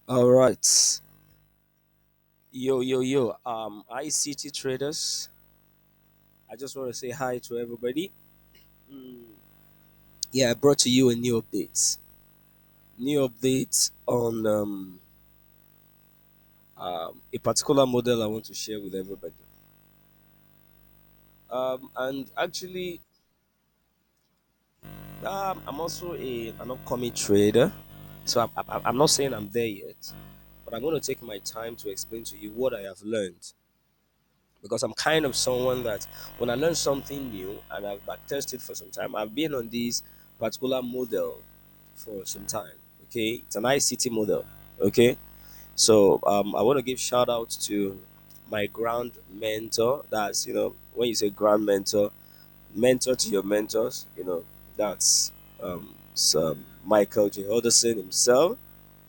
All right. Yo, yo, yo. ICT traders. I just want to say hi to everybody. Mm, yeah, I brought to you a new update. New update on a particular model I want to share with everybody. And actually, I'm also an upcoming trader. So I'm not saying I'm there yet, but I'm going to take my time to explain to you what I have learned because I'm kind of someone that when I learn something new and I've back tested for some time, I've been on this particular model for some time. Okay, it's an ICT model. Okay, so I want to give shout out to my ground mentor. That's when you say ground mentor, mentor to your mentors. That's Michael J. Hodderson himself,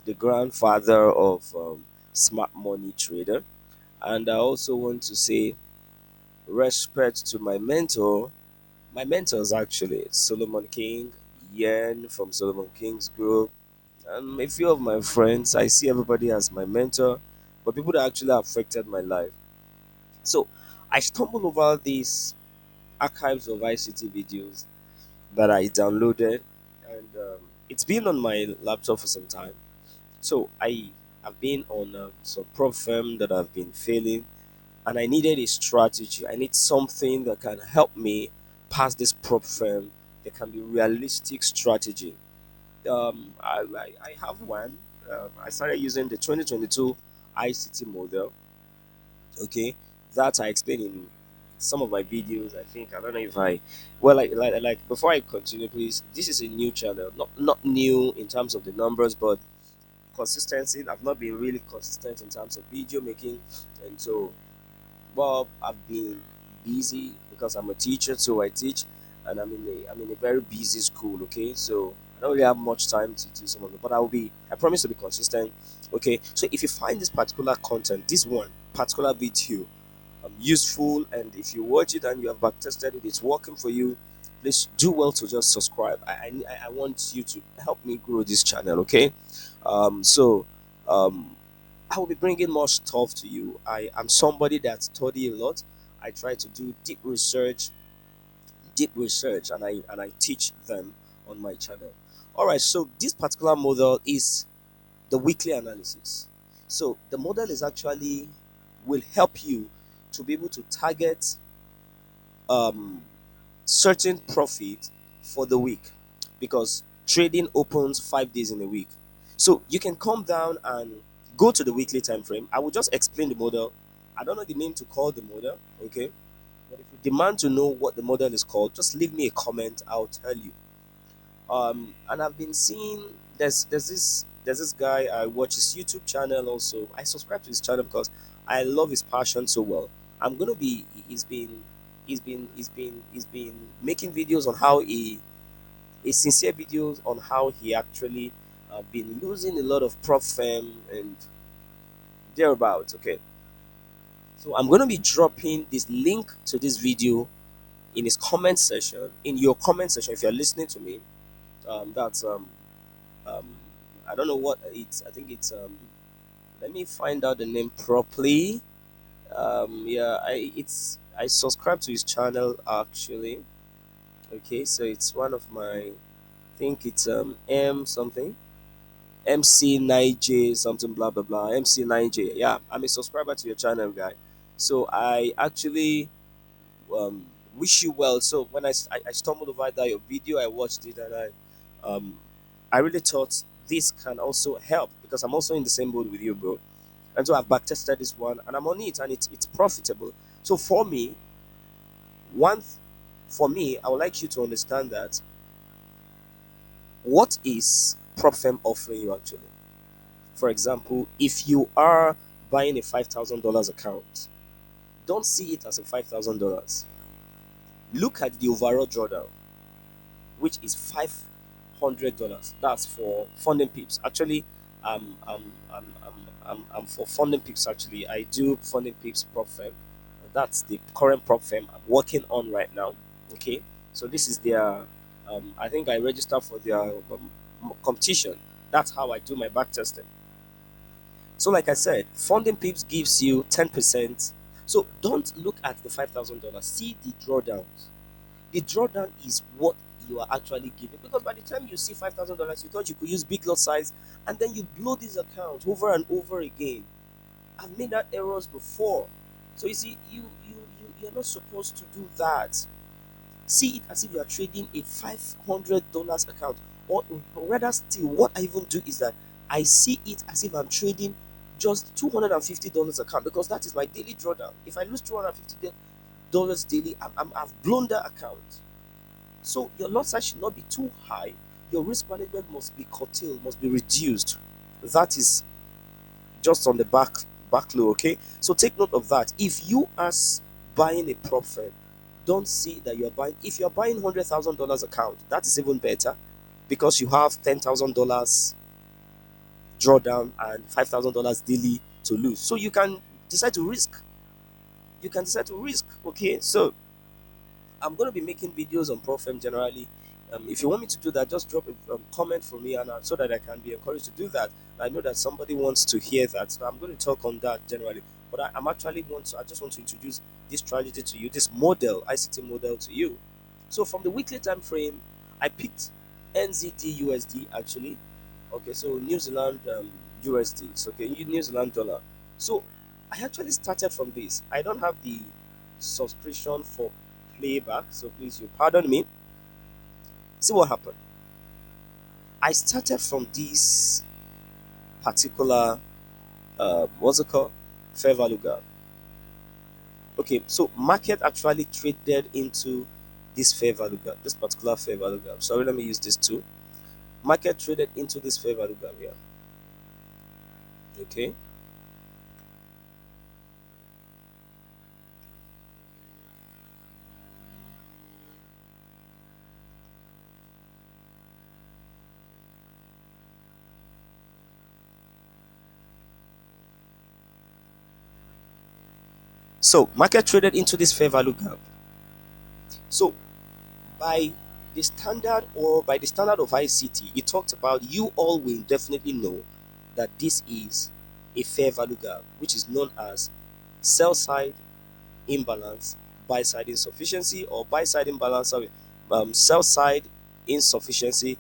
the grandfather of smart money trader. And I also want to say respect to my mentor. My mentors actually, Solomon King, Yen from Solomon King's group, and a few of my friends. I see everybody as my mentor, but people that actually affected my life. So I stumbled over these archives of ICT videos that I downloaded, and it's been on my laptop for some time. So I have been on some prop firm that I've been failing, and I needed a strategy. I need something that can help me pass this prop firm. There can be realistic strategy. I have one. I started using the 2022 ICT model. Okay, that I explained in some of my videos. I think I don't know if I well like before I continue, please. This is a new channel, not new in terms of the numbers, but consistency. I've not been really consistent in terms of video making, and so well, I've been busy because I'm a teacher, so I teach, and I'm in a very busy school. Okay, so I don't really have much time to do some of it, but I promise to be consistent. Okay, so if you find this particular content, this one particular video, useful, and if you watch it and you have back tested it, it's working for you. Please do well to just subscribe. I want you to help me grow this channel. Okay, so um I will be bringing more stuff to you. I am somebody that study a lot. I try to do deep research, and I teach them on my channel. All right. So this particular model is the weekly analysis. So the model is actually will help you to be able to target um, certain profit for the week because trading opens 5 days in a week. So you can come down and go to the weekly time frame. I will just explain the model. I don't know the name to call the model, okay? But if you demand to know what the model is called, just leave me a comment. I'll tell you. And I've been seeing there's this guy. I watch his YouTube channel also. I subscribe to his channel because I love his passion so well. I'm gonna be he's been making videos on how he a sincere videos on how he actually been losing a lot of prop firm and thereabouts. Okay, so I'm gonna be dropping this link to this video in his comment section in your comment section if you're listening to me. That's um I don't know what it's. I think it's let me find out the name properly. Yeah, I subscribe to his channel actually. Okay, so it's one of my. I think it's M something. MC9J something blah blah blah. MC9J. Yeah, I'm a subscriber to your channel, guy. So I actually um wish you well. So when I stumbled over that your video, I watched it, and I really thought this can also help because I'm also in the same boat with you, bro. And so I've backtested this one and I'm on it, and it's profitable. So one th- for me, I would like you to understand that what is prop firm offering you actually. For example, if you are buying a $5,000 account, don't see it as a $5,000. Look at the overall drawdown, which is $500. That's for funding pips. Actually, I'm for funding pips. Actually, I do funding pips prop firm. That's the current prop firm I'm working on right now. Okay, so this is their. I think I registered for their competition. That's how I do my back testing. So, like I said, funding pips gives you 10%. So, don't look at the $5,000. See the drawdowns. The drawdown is what you are actually giving, because by the time you see $5,000, you thought you could use big lot size, and then you blow this account over and over again. I've made that errors before. So you see, you're not supposed to do that. See it as if you are trading a $500 account, or rather still, what I even do is that I see it as if I'm trading just $250 account, because that is my daily drawdown. If I lose $250 daily, I've blown that account. So your lot size should not be too high. Your risk management must be curtailed, must be reduced. That is just on the back low. Okay, so take note of that. If you are buying a prop firm, don't see that you're buying. If you're buying $100,000 account, that is even better, because you have $10,000 drawdown and $5,000 daily to lose. So you can decide to risk. You can decide to risk. Okay, so I'm going to be making videos on Profem generally. If you want me to do that, just drop a comment for me, and so that I can be encouraged to do that. I know that somebody wants to hear that, so I'm going to talk on that generally. But I'm actually I just want to introduce this strategy to you, this model, ICT model to you. So from the weekly time frame, I picked NZD USD actually. Okay, so New Zealand USD. So okay, New Zealand dollar. So I actually started from this. I don't have the subscription for playback, so please you pardon me. See what happened. I started from this particular what's it called, fair value gap. Okay, so market actually traded into this fair value gap, this particular fair value gap. Sorry, let me use this too. Market traded into this fair value gap here. Okay, so market traded into this fair value gap. So by by the standard of ICT, it talked about, you all will definitely know that this is a fair value gap, which is known as sell side imbalance, buy side insufficiency, or buy side imbalance, sorry, sell side insufficiency,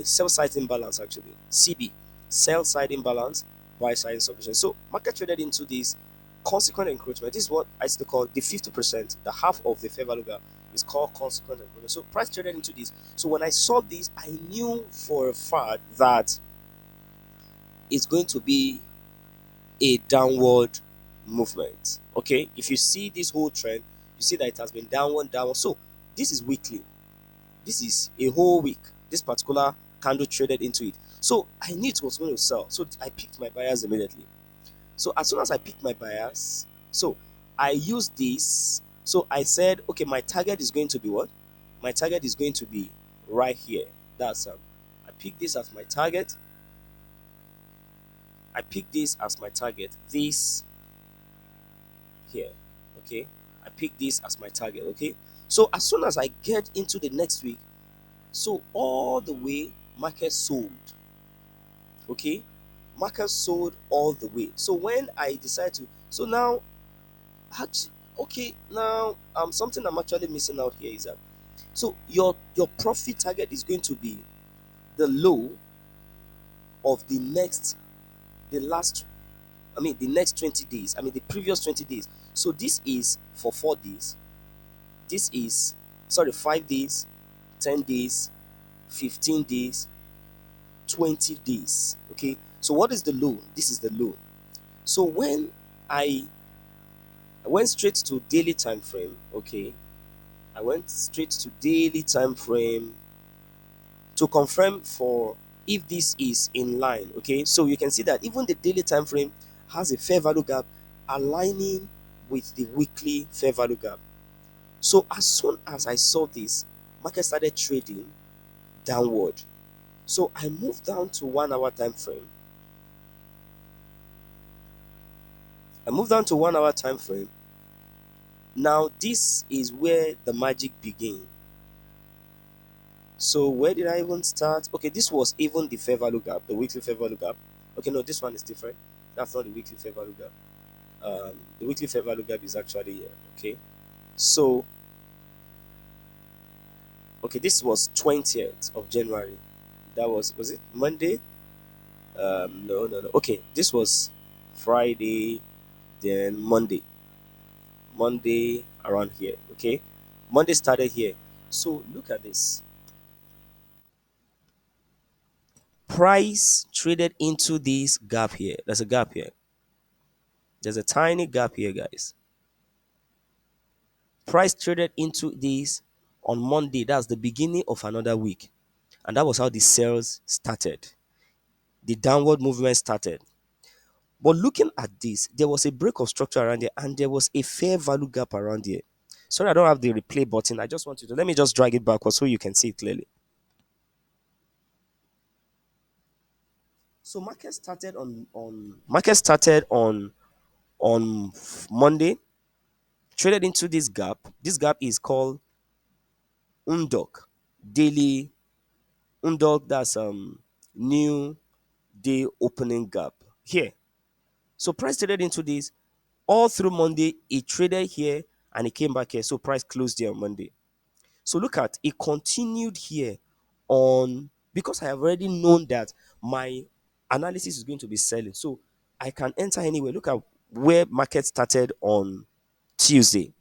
sell side imbalance actually, CB, sell side imbalance, buy side insufficiency. So market traded into this consequent encroachment. This is what I still call the 50%, the half of the fair value gap is called consequent encroachment. So price traded into this. So when I saw this, I knew for a fact that it's going to be a downward movement. Okay, if you see this whole trend, you see that it has been downward, downward. So this is weekly. This is a whole week. This particular candle traded into it. So I knew it was going to sell. So I picked my buyers immediately. So as soon as I picked my buyers, so I used this. So I said, okay, my target is going to be what? My target is going to be right here. That's I picked this as my target. I picked this as my target. This here. Okay, I pick this as my target. Okay, so as soon as I get into the next week, so all the way market sold. Okay, market sold all the way. So when I decide to, so now actually, okay, now something I'm actually missing out here is that, so your profit target is going to be the low of the last, the next 20 days, the previous 20 days. So this is for 4 days. This is, sorry, 5 days, 10 days, 15 days, 20 days. Okay, so what is the low? This is the low. So when I went straight to daily time frame, okay, I went straight to daily time frame to confirm for if this is in line. Okay, so you can see that even the daily time frame has a fair value gap aligning with the weekly fair value gap. So as soon as I saw this, market started trading downward. So I moved down to 1 hour time frame. I moved down to 1 hour time frame. Now this is where the magic began. So where did I even start? Okay, this was even the fair value gap, the weekly fair value gap. Okay, no, this one is different. That's not the weekly fair value gap. The weekly fair value gap is actually here. Okay. So, okay, this was 20th of January. That was it Monday? No, no, no. Okay, this was Friday, then Monday. Monday around here. Okay, Monday started here. So look at this. Price traded into this gap here. There's a gap here. There's a tiny gap here, guys. Price traded into this on Monday. That's the beginning of another week. And that was how the sales started. The downward movement started. But looking at this, there was a break of structure around there and there was a fair value gap around here. Sorry, I don't have the replay button. I just want you to let me just drag it backwards so you can see it clearly. So market started on Monday, traded into this gap. This gap is called Undok daily Undok. That's new day opening gap here. So price traded into this all through Monday. It traded here and it came back here. So price closed here on Monday. So look at it continued here on because I have already known that my analysis is going to be selling. So I can enter anywhere. Look at where market started on Tuesday.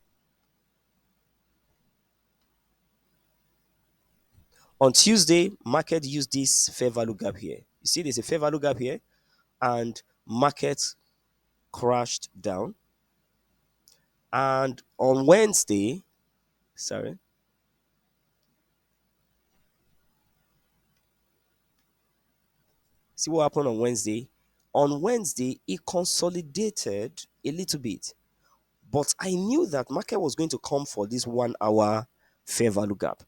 On Tuesday, market used this fair value gap here. You see, there's a fair value gap here, and market crashed down. And on Wednesday, sorry, see what happened on Wednesday. On Wednesday, it consolidated a little bit, but I knew that market was going to come for this 1 hour fair value gap.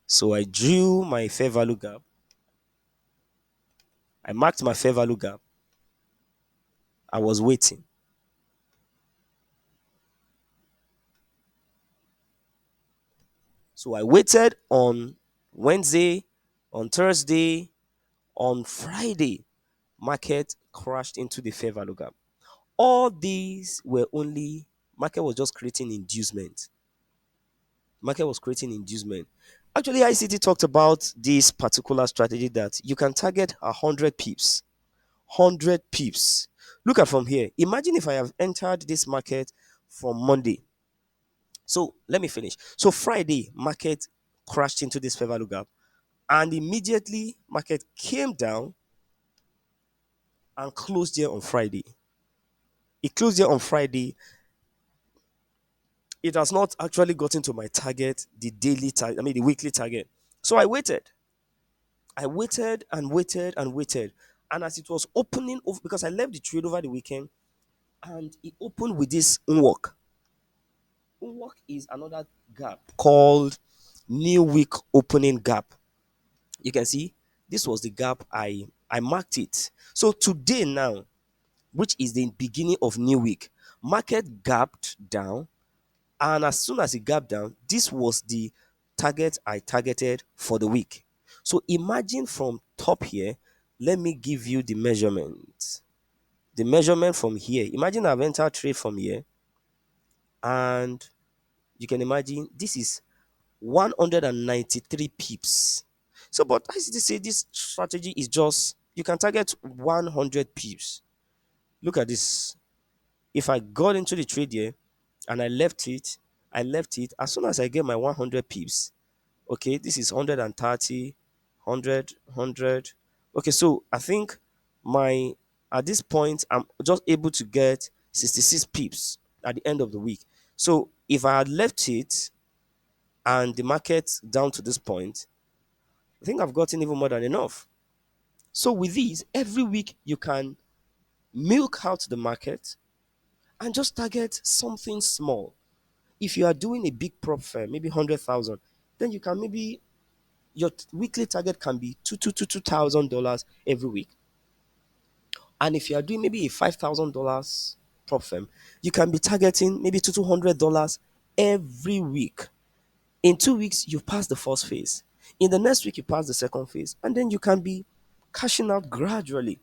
So I drew my fair value gap. I marked my fair value gap. I was waiting. So I waited on Wednesday, on Thursday, on Friday. Market crashed into the fair value gap. All these were only market was just creating inducement. Market was creating inducement. Actually, ICT talked about this particular strategy that you can target 100 pips. 100 pips. Look at from here. Imagine if I have entered this market from Monday. So let me finish. So Friday, market crashed into this fair value gap, and immediately market came down and closed here on Friday. It closed here on Friday. It has not actually gotten to my target, the daily target, I mean the weekly target. So I waited. I waited and waited and waited. And as it was opening over, because I left the trade over the weekend and it opened with this unwork. Unwork is another gap called new week opening gap. You can see this was the gap I marked it. So today now, which is the beginning of new week, market gapped down. And as soon as it gapped down, this was the target I targeted for the week. So imagine from top here, let me give you the measurement. The measurement from here. Imagine I've entered trade from here, and you can imagine this is 193 pips. So, but I still say this strategy is just you can target 100 pips. Look at this. If I got into the trade here and I left it as soon as I get my 100 pips. Okay, this is 130, 100, 100. Okay, so I think my at this point I'm just able to get 66 pips at the end of the week. So if I had left it and the market down to this point, I think I've gotten even more than enough. So with these, every week you can milk out the market and just target something small. If you are doing a big prop firm, maybe 100,000, then you can maybe your weekly target can be $2,000 every week. And if you are doing maybe a $5,000 prop firm, you can be targeting maybe $200 every week. In 2 weeks, you pass the first phase. In the next week, you pass the second phase, and then you can be cashing out gradually.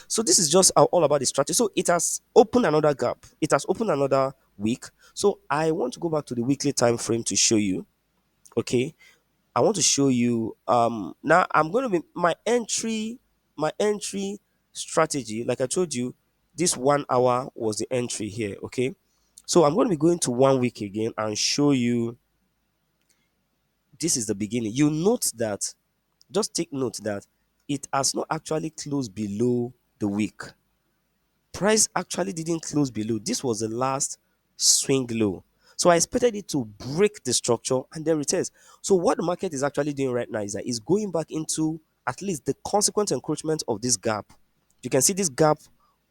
So this is just all about the strategy. So it has opened another gap. It has opened another week. So I want to go back to the weekly time frame to show you. Okay. I want to show you now I'm going to be my entry strategy, like I told you, this 1 hour was the entry here, okay? So I'm going to be going to 1 week again and show you this is the beginning. You note that, just take note that it has not actually closed below the week. Price actually didn't close below. This was the last swing low. So I expected it to break the structure and then retest. So what the market is actually doing right now is that it's going back into at least the consequent encroachment of this gap. You can see this gap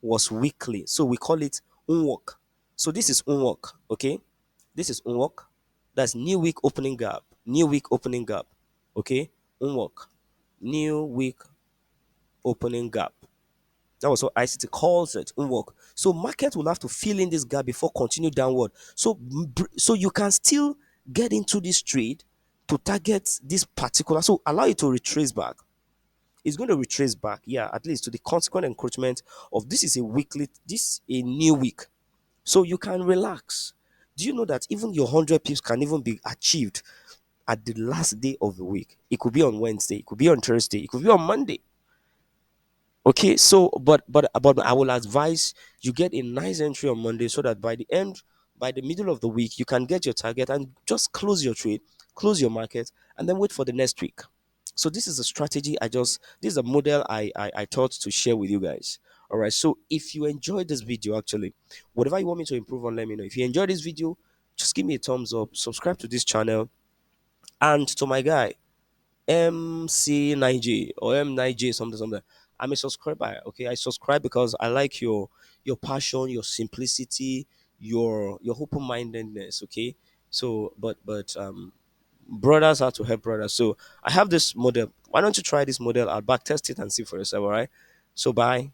was weekly. So we call it unwalk. So this is unwalk. Okay. This is unwalk. That's new week opening gap. New week opening gap. Okay. Unwalk. New week opening gap. That was what ICT calls it, homework. So market will have to fill in this gap before continue downward. So so you can still get into this trade to target this particular. So allow it to retrace back. It's going to retrace back, yeah, at least to the consequent encroachment of this is a weekly, this a new week. So you can relax. Do you know that even your 100 pips can even be achieved at the last day of the week? It could be on Wednesday, it could be on Thursday, it could be on Monday. Okay, so but I will advise you get a nice entry on Monday so that by the middle of the week, you can get your target and just close your trade, close your market, and then wait for the next week. So this is a strategy this is a model I thought to share with you guys. All right. So if you enjoyed this video, actually, whatever you want me to improve on, let me know. If you enjoyed this video, just give me a thumbs up, subscribe to this channel, and to my guy. MC9J or M9J something something. I'm a subscriber. Okay, I subscribe because I like your passion, your simplicity, your open mindedness. Okay, so but brothers have to help brothers. So I have this model. Why don't you try this model? I'll back test it and see for yourself. All right. So bye.